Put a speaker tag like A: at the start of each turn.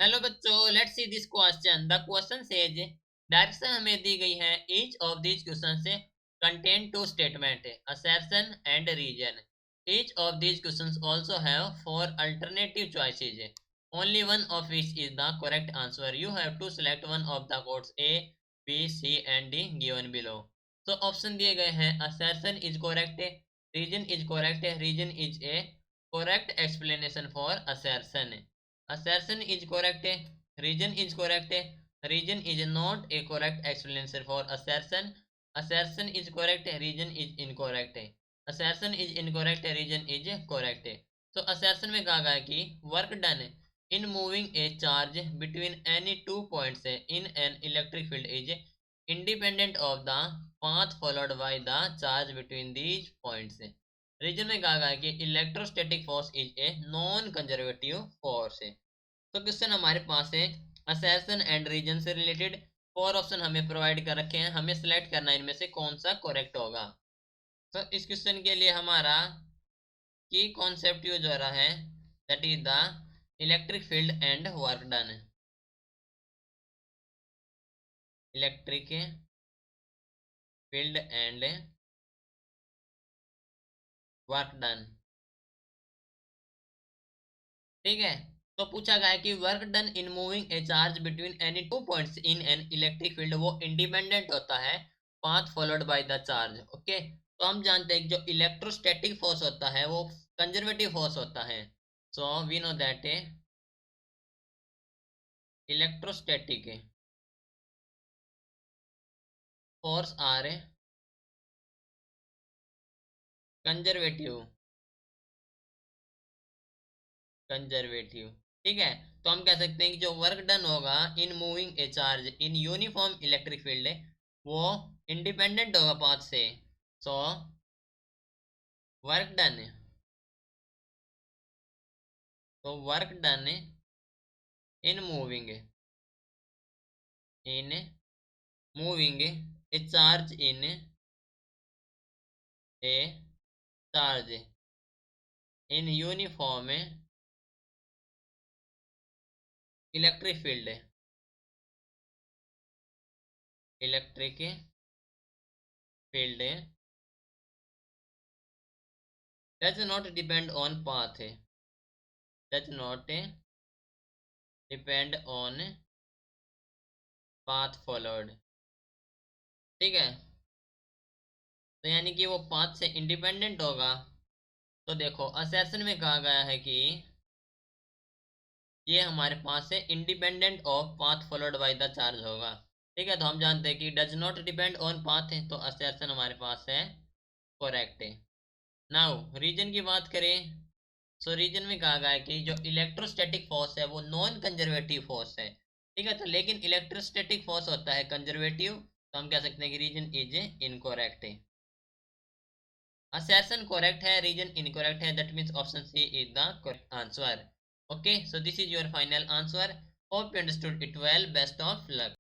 A: Hello बच्चों, let's see this question. The question says direction हमें दी गई है। ईच ऑफ दिस क्वेश्चन से contain two statement, assertion and reason. Each of this questions also have four alternative choices. Only one of which is the correct answer. You have to select one of the codes A, B, C and D given below. तो option दिए गए हैं। Assertion is correct, reason is correct, reason is A correct explanation for assertion. Assertion is correct. Reason is correct. Reason is not a correct explanation for assertion. Assertion is correct. Reason is incorrect. Assertion is incorrect. Reason is correct. So assertion में कहा गया कि work done in moving a charge between any 2 points in an electric field is independent of the path followed by the charge between these points. Reason में कहा गया कि electrostatic force is a non conservative force है। तो question हमारे पास है assertion and reason से रिलेटेड। फोर ऑप्शन हमें प्रोवाइड कर रखे हैं, हमें सिलेक्ट करना है इनमें से कौन सा करेक्ट होगा। तो इस क्वेश्चन के लिए हमारा की कॉन्सेप्ट यूज हो रहा है, that is the electric field and work done. Electric field and work done, ठीक है। तो पूछा गया है कि work done in moving A charge between any 2 points in an electric field, वो इंडिपेंडेंट होता है path followed by the charge. Okay, तो हम जानते हैं कि जो इलेक्ट्रोस्टैटिक फोर्स होता है वो कंजर्वेटिव फोर्स होता है। So we know that electrostatic force are conservative, conservative, ठीक है। तो हम कह सकते हैं कि जो वर्क डन होगा in moving A charge in uniform electric field, वो इंडिपेंडेंट होगा पाथ से। सो वर्क डन, तो work done in moving, in moving A charge in A charge in uniform electric field, electric field does not depend on path, does not depend on path followed, ठीक है। तो यानी कि वो path से independent होगा। तो देखो असर्शन में कहा गया है कि ये हमारे पास से independent of path followed by the charge होगा, ठीक है। तो हम जानते हैं कि does not depend on path है, तो असर्शन हमारे पास है करेक्ट है। नाउ रीजन की बात करें, सो रीजन में कहा गया है कि जो इलेक्ट्रोस्टैटिक फोर्स है वो नॉन कंजर्वेटिव फोर्स है, ठीक है। तो लेकिन इलेक्ट्रोस्टैटिक फोर्स होता है कंजर्वेटिव, तो हम कह सकते हैं कि रीजन इज इनकरेक्ट है। assertion correct है, रीजन इनकरेक्ट है, that means option C is the correct answer. Okay, so this is your final answer. Hope you understood it well, best of luck.